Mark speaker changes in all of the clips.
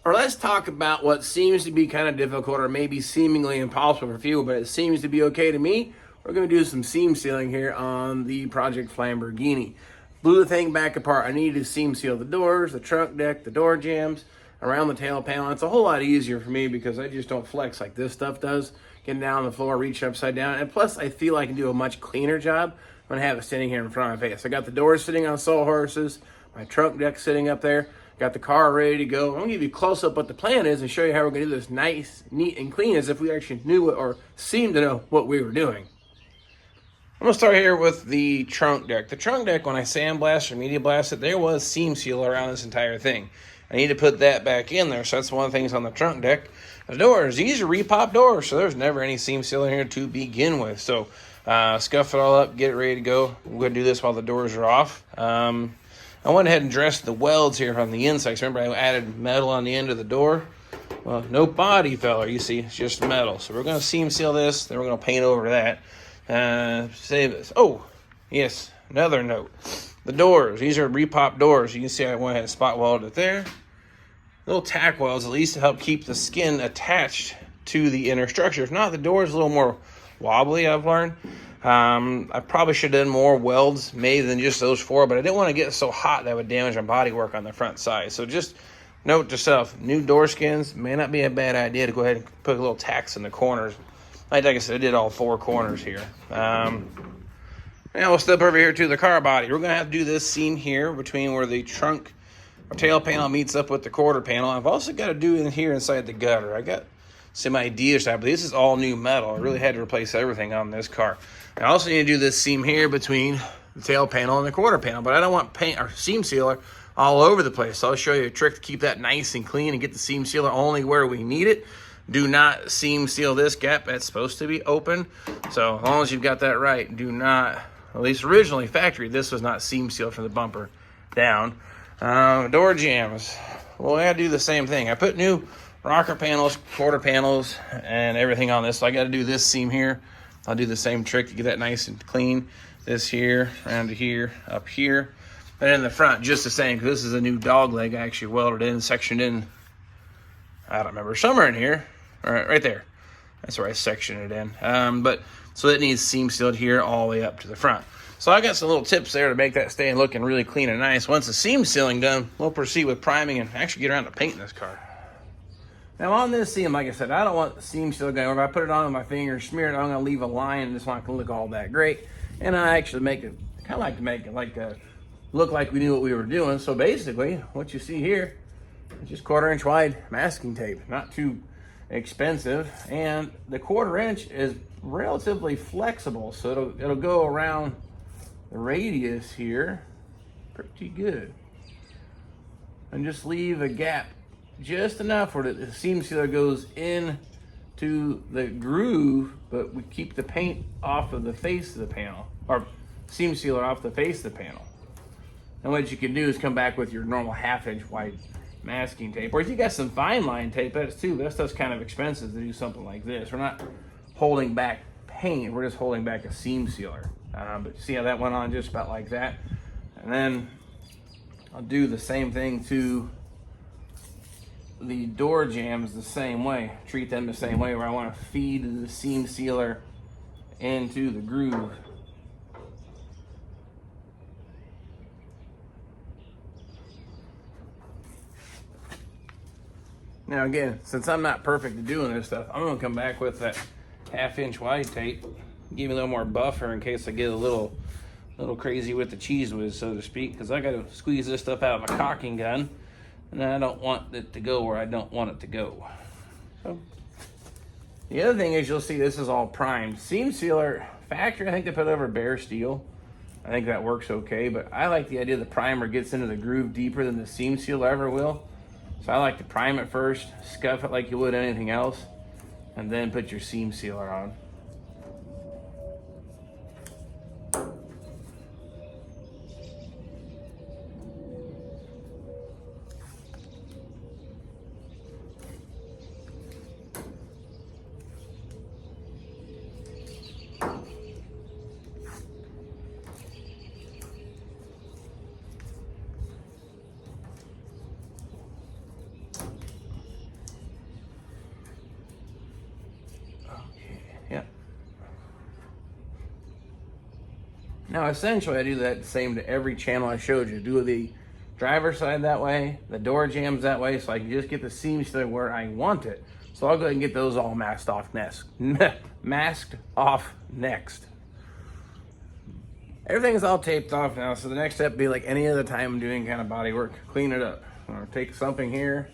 Speaker 1: Or let's talk about what seems to be kind of difficult or maybe seemingly impossible for few, but it seems to be okay to me. We're going to do some seam sealing here on the Project Lamborghini. Blew the thing back apart. I needed to seam seal the doors, the trunk deck, the door jambs, around the tail panel. It's a whole lot easier for me because I just don't flex like this stuff does. Getting down on the floor, reaching upside down. And plus, I feel I can do a much cleaner job when I have it sitting here in front of my face. I got the doors sitting on sawhorses, my trunk deck sitting up there. Got the car ready to go. I'm going to give you a close-up what the plan is and show you how we're going to do this nice, neat, and clean as if we actually knew it or seemed to know what we were doing. I'm going to start here with the trunk deck. The trunk deck, when I sandblast or media blast it, there was seam seal around this entire thing. I need to put that back in there, so that's one of the things on the trunk deck. The doors, these are repop doors, so there's never any seam seal in here to begin with. So scuff it all up, get it ready to go. We're going to do this while the doors are off. I went ahead and dressed the welds here on the inside. So remember, I added metal on the end of the door. Well, no body filler, you see, it's just metal. So we're going to seam seal this, then we're going to paint over that. Save this. Oh, yes, another note. The doors, these are repop doors. You can see I went ahead and spot welded it there. Little tack welds, at least to help keep the skin attached to the inner structure. If not, the door is a little more wobbly, I've learned. I probably should have done more welds made than just those four, but I didn't want to get so hot that would damage my bodywork on the front side. So just note to self, new door skins may not be a bad idea to go ahead and put a little tacks in the corners. Like I said, I did all four corners here. Now we'll step over here to the car body. We're going to have to do this seam here between where the trunk or tail panel meets up with the quarter panel. I've also got to do in here inside the gutter. I got some ideas, but this is all new metal. I really had to replace everything on this car. I also need to do this seam here between the tail panel and the quarter panel, but I don't want paint or seam sealer all over the place. So I'll show you a trick to keep that nice and clean and get the seam sealer only where we need it. Do not seam seal this gap. It's supposed to be open. So as long as you've got that right, do not, at least originally factory, this was not seam sealed from the bumper down. Door jambs. Well, I gotta do the same thing. I put new rocker panels, quarter panels, and everything on this. So I got to do this seam here. I'll do the same trick to get that nice and clean. This here, around to here, up here. And in the front, just the same, because this is a new dog leg I actually welded in, sectioned in, I don't remember, somewhere in here. All right, right there. That's where I sectioned it in. But so it needs seam sealed here all the way up to the front. So I got some little tips there to make that stay looking really clean and nice. Once the seam sealing done, we'll proceed with priming and actually get around to painting this car. Now on this seam, like I said, I don't want the seam seal going. If I put it on with my finger, smear it, I'm gonna leave a line and it's not gonna look all that great. And I actually make it, kind of like to make it like look like we knew what we were doing. So basically, what you see here is just 1/4 inch wide masking tape, not too expensive. And the 1/4 inch is relatively flexible, so it'll go around the radius here pretty good. And just leave a gap just enough where the seam sealer goes in to the groove, but we keep the paint off of the face of the panel, or seam sealer off the face of the panel. And what you can do is come back with your normal 1/2 inch wide masking tape, or if you got some fine line tape, that's too. That stuff's kind of expensive to do something like this. We're not holding back paint, we're just holding back a seam sealer. But see how that went on just about like that? And then I'll do the same thing to the door jambs the same way. Treat them the same way, where I want to feed the seam sealer into the groove. Now again, since I'm not perfect at doing this stuff, I'm gonna come back with that 1/2 inch wide tape, give me a little more buffer in case I get a little crazy with the cheese whiz, so to speak, because I gotta squeeze this stuff out of my caulking gun. And I don't want it to go where I don't want it to go. So the other thing is, you'll see this is all primed. Seam sealer, factory, I think they put over bare steel. I think that works okay, but I like the idea the primer gets into the groove deeper than the seam seal ever will. So I like to prime it first, scuff it like you would anything else, and then put your seam sealer on. Now, essentially, I do that the same to every channel I showed you. Do the driver's side that way, the door jambs that way, so I can just get the seam sealer where I want it. So I'll go ahead and get those all masked off next. Masked off next. Everything's all taped off now, so the next step would be like any other time I'm doing kind of body work. Clean it up. I'm gonna take something here,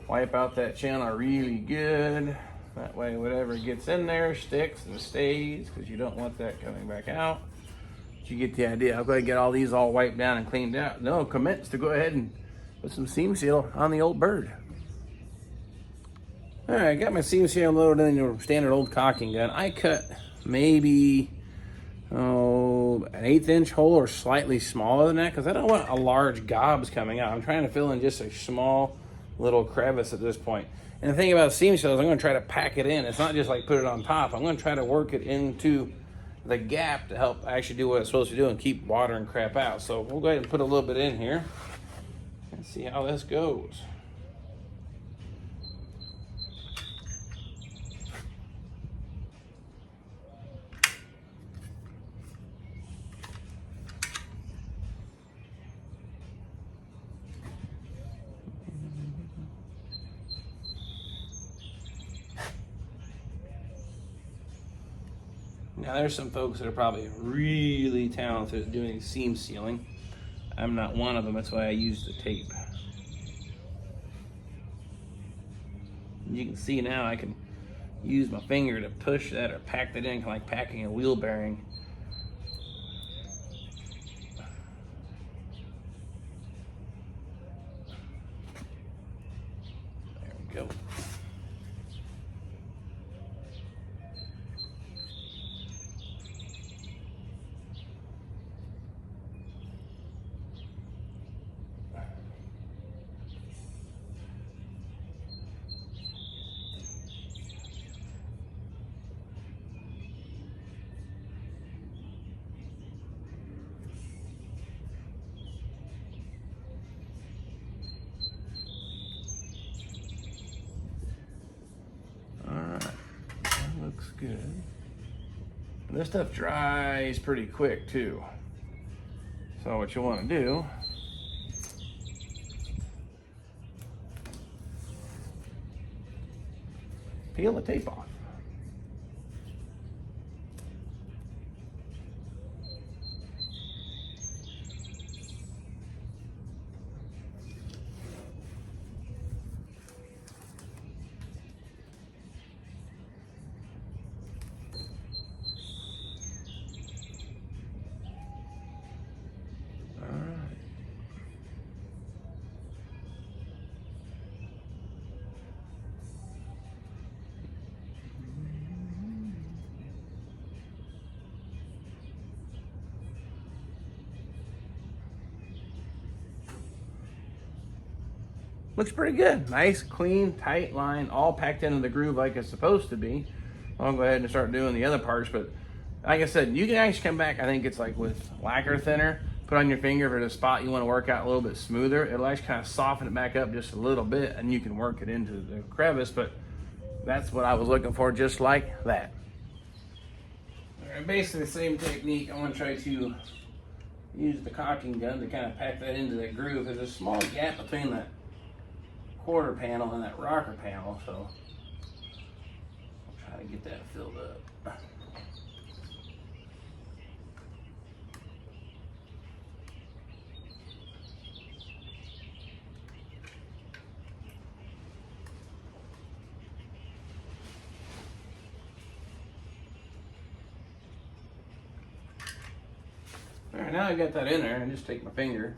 Speaker 1: wipe out that channel really good. That way whatever gets in there sticks and stays, because you don't want that coming back out. But you get the idea. I'll go ahead and get all these all wiped down and cleaned out. No, commence to go ahead and put some seam seal on the old bird. All right, got my seam seal loaded in your standard old caulking gun. I cut maybe an 1/8 inch hole or slightly smaller than that, because I don't want a large gobs coming out. I'm trying to fill in just a small little crevice at this point. And the thing about seam seals, I'm going to try to pack it in. It's not just like put it on top. I'm going to try to work it into the gap to help actually do what it's supposed to do and keep water and crap out. So we'll go ahead and put a little bit in here and see how this goes. Now there's some folks that are probably really talented at doing seam sealing. I'm not one of them, that's why I use the tape. You can see now I can use my finger to push that or pack that in, kind of like packing a wheel bearing. There we go. Good. And this stuff dries pretty quick too. So what you want to do, peel the tape off. Looks pretty good. Nice, clean, tight line, all packed into the groove like it's supposed to be. I'll go ahead and start doing the other parts, but like I said, you can actually come back, I think it's like with lacquer thinner, put on your finger for the spot you want to work out a little bit smoother. It'll actually kind of soften it back up just a little bit, and you can work it into the crevice, but that's what I was looking for, just like that. All right, basically the same technique. I want to try to use the caulking gun to kind of pack that into that groove. There's a small gap between that quarter panel and that rocker panel, so I'll try to get that filled up. All right, now I got that in there, and just take my finger,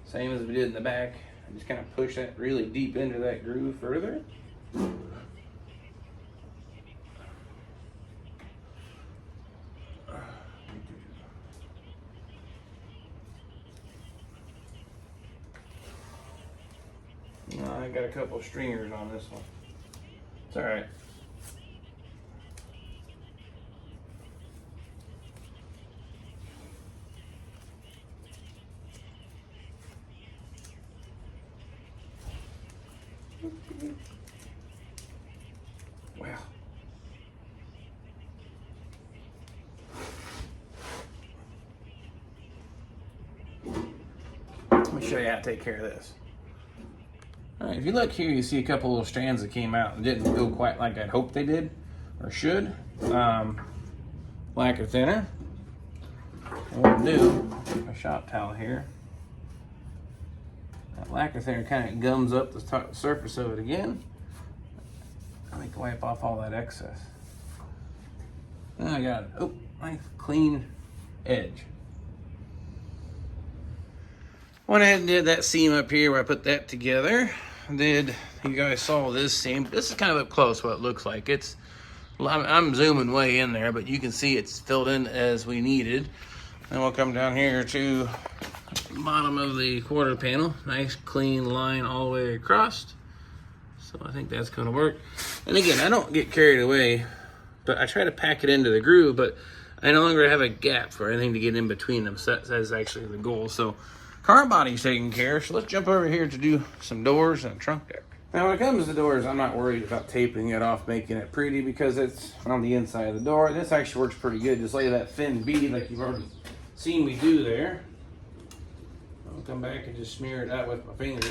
Speaker 1: same as we did in the back, and just kind of push that really deep into that groove further. I got a couple stringers on this one. It's all right. Well, show you how to take care of this. All right, if you look here, you see a couple little strands that came out and didn't go quite like I'd hoped they did or should. Lacquer thinner. And what we'll do, a shop towel here. That lacquer thinner kind of gums up the top surface of it again. I can wipe off all that excess. Then I got a nice clean edge. Went ahead and did that seam up here where I put that together. You guys saw this seam. This is kind of up close what it looks like. I'm zooming way in there, but you can see it's filled in as we needed. Then we'll come down here to the bottom of the quarter panel. Nice clean line all the way across. So I think that's gonna work. And again, I don't get carried away, but I try to pack it into the groove, but I no longer have a gap for anything to get in between them. So that's actually the goal. So car body's taken care of. So let's jump over here to do some doors and trunk deck. Now when it comes to doors, I'm not worried about taping it off, making it pretty, because it's on the inside of the door. This actually works pretty good. Just lay that thin bead like you've already seen me do there. I'll come back and just smear it out with my finger.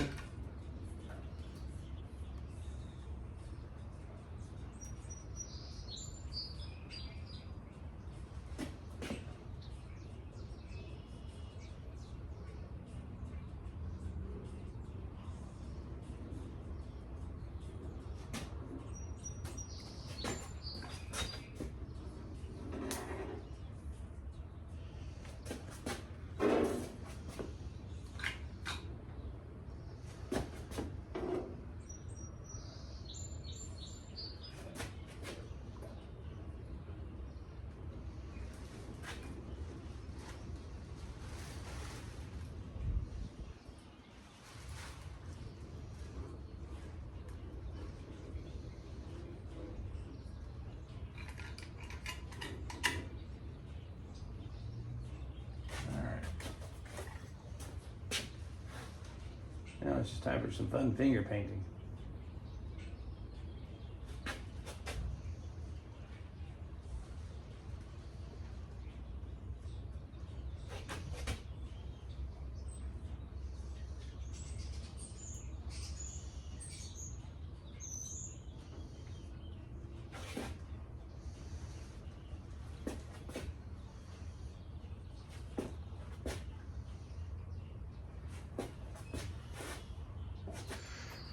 Speaker 1: Now it's just time for some fun finger painting.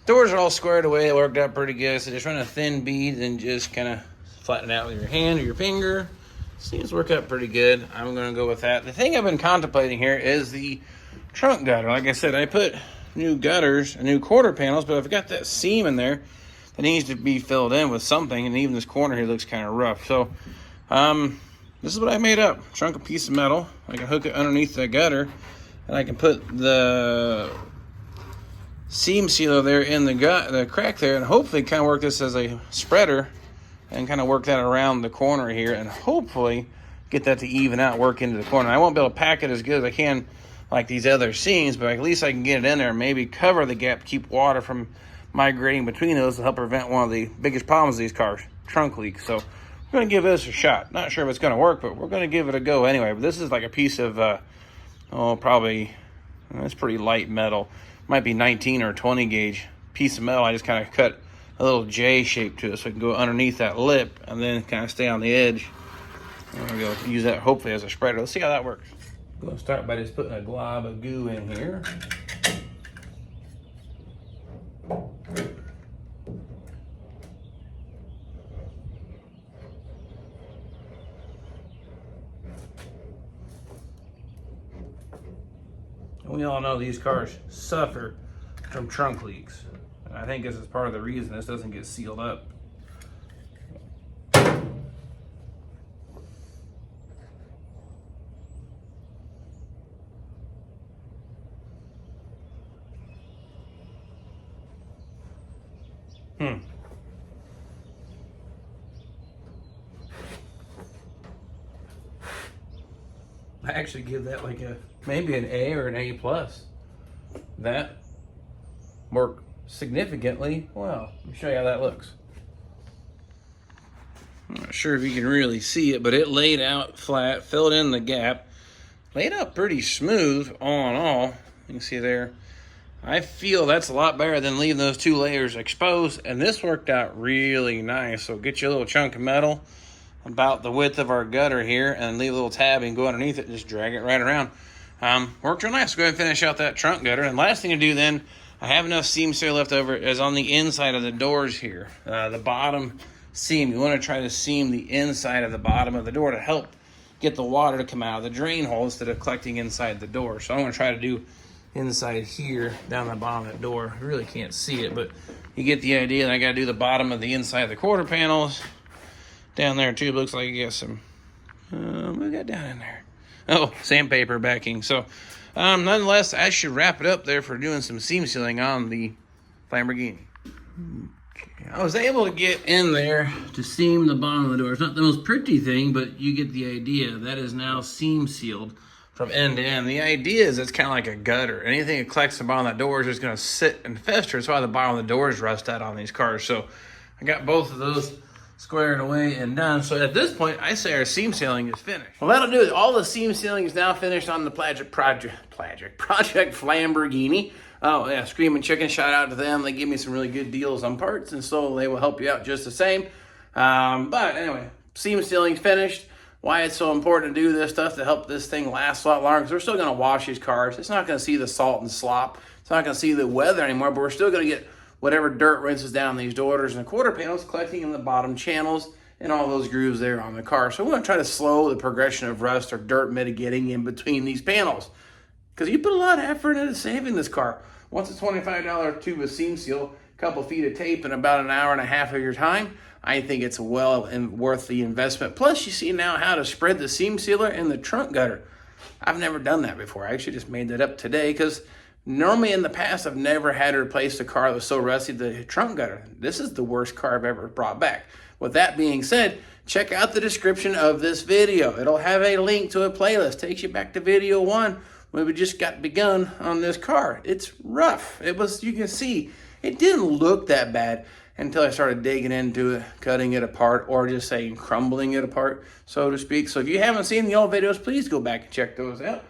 Speaker 1: Doors are all squared away. It worked out pretty good. So just run a thin bead and just kind of flatten it out with your hand or your finger. Seems to work out pretty good. I'm going to go with that. The thing I've been contemplating here is the trunk gutter. Like I said, I put new gutters and new quarter panels, but I've got that seam in there that needs to be filled in with something. And even this corner here looks kind of rough. So this is what I made up. Shrunk a piece of metal. I can hook it underneath the gutter, and I can put the seam sealer there in the crack there, and hopefully kind of work this as a spreader and kind of work that around the corner here, and hopefully get that to even out, work into the corner. I won't be able to pack it as good as I can like these other seams, but at least I can get it in there and maybe cover the gap, keep water from migrating between those to help prevent one of the biggest problems of these cars, trunk leaks. So we're going to give this a shot. Not sure if it's going to work, but we're going to give it a go anyway. But this is like a piece of probably, it's pretty light metal. Might be 19 or 20 gauge piece of metal. I just kind of cut a little J shape to it so it can go underneath that lip and then kind of stay on the edge. There we go. Use that hopefully as a spreader. Let's see how that works. I'm going to start by just putting a glob of goo in here. We all know these cars suffer from trunk leaks. And I think this is part of the reason this doesn't get sealed up. I actually give that like maybe an A or an A+. That worked significantly well. Let me show you how that looks. I'm not sure if you can really see it, but it laid out flat, filled in the gap, laid out pretty smooth all in all. You can see there. I feel that's a lot better than leaving those 2 layers exposed, and this worked out really nice. So get you a little chunk of metal about the width of our gutter here and leave a little tab and go underneath it, just drag it right around. Worked real nice. Go ahead and finish out that trunk gutter. And last thing to do then, I have enough seam seal left over, is on the inside of the doors here. The bottom seam, you want to try to seam the inside of the bottom of the door to help get the water to come out of the drain hole instead of collecting inside the door. So I'm going to try to do inside here down the bottom of the door. You really can't see it, but you get the idea. And I got to do the bottom of the inside of the quarter panels down there too. Looks like you got some what we got down in there? Oh, sandpaper backing. So nonetheless, I should wrap it up there for doing some seam sealing on the Lamborghini. Okay. I was able to get in there to seam the bottom of the door. It's not the most pretty thing, but you get the idea. That is now seam sealed from end to end. The idea is it's kind of like a gutter. Anything that collects the bottom of the door is just going to sit and fester. That's why the bottom of the doors rust out on these cars. So I got both of those squared away and done. So at this point, I say our seam sealing is finished. Well, that'll do it. All the seam sealing is now finished on the Project Lamborghini. Oh yeah, Screaming Chicken, shout out to them. They give me some really good deals on parts, and so they will help you out just the same. But anyway, seam sealing finished. Why it's so important to do this stuff to help this thing last a lot longer, because we're still going to wash these cars. It's not going to see the salt and slop. It's not going to see the weather anymore, but we're still going to get whatever dirt rinses down these doors and the quarter panels, collecting in the bottom channels and all those grooves there on the car. So we're going to try to slow the progression of rust or dirt mitigating in between these panels, because you put a lot of effort into saving this car. Once a $25 tube of seam seal, a couple feet of tape, and about an hour and a half of your time, I think it's well and worth the investment. Plus, you see now how to spread the seam sealer in the trunk gutter. I've never done that before. I actually just made that up today, because normally in the past, I've never had to replace the car that was so rusty, the trunk gutter. This is the worst car I've ever brought back. With that being said, check out the description of this video. It'll have a link to a playlist. Takes you back to video 1 when we just got begun on this car. It's rough. It was, you can see, it didn't look that bad until I started digging into it, cutting it apart, or just saying crumbling it apart, so to speak. So if you haven't seen the old videos, please go back and check those out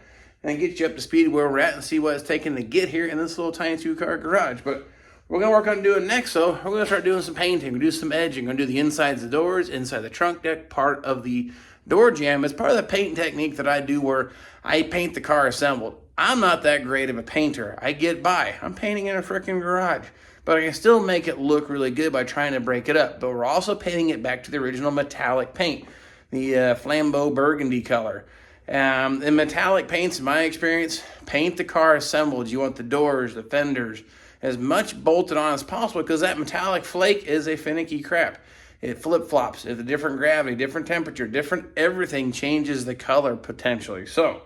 Speaker 1: and get you up to speed where we're at and see what it's taking to get here in this little tiny 2-car garage. But we're going to work on doing next, so we're going to start doing some painting. We're going to do some edging. We're going to do the insides of the doors, inside the trunk deck, part of the door jamb. It's part of the paint technique that I do where I paint the car assembled. I'm not that great of a painter. I get by. I'm painting in a freaking garage. But I can still make it look really good by trying to break it up. But we're also painting it back to the original metallic paint, the Flambeau burgundy color. In metallic paints, in my experience, paint the car assembled. You want the doors, the fenders, as much bolted on as possible, because that metallic flake is a finicky crap. It flip-flops. It's a different gravity, different temperature, different everything changes the color potentially. So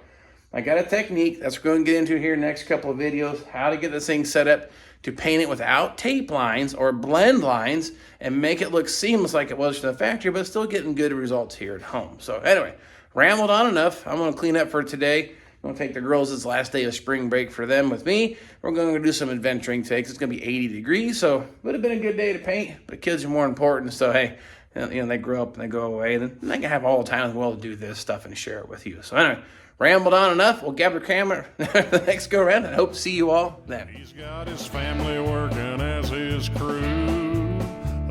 Speaker 1: I got a technique that's we're going to get into here next couple of videos, how to get this thing set up to paint it without tape lines or blend lines and make it look seamless like it was from the factory, but still getting good results here at home. So anyway, rambled on enough. I'm going to clean up for today. I'm going to take the girls this last day of spring break for them with me. We're going to do some adventuring today because it's going to be 80 degrees, so it would have been a good day to paint, but the kids are more important, so hey, you know, they grow up and they go away, then they can have all the time in the world to do this stuff and share it with you. So anyway, rambled on enough. We'll grab the camera the next go around and hope to see you all then.
Speaker 2: He's got his family working as his crew,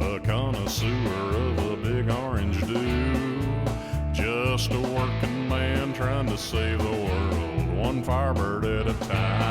Speaker 2: a connoisseur of a big orange dew. Just a working man trying to save the world, one firebird at a time.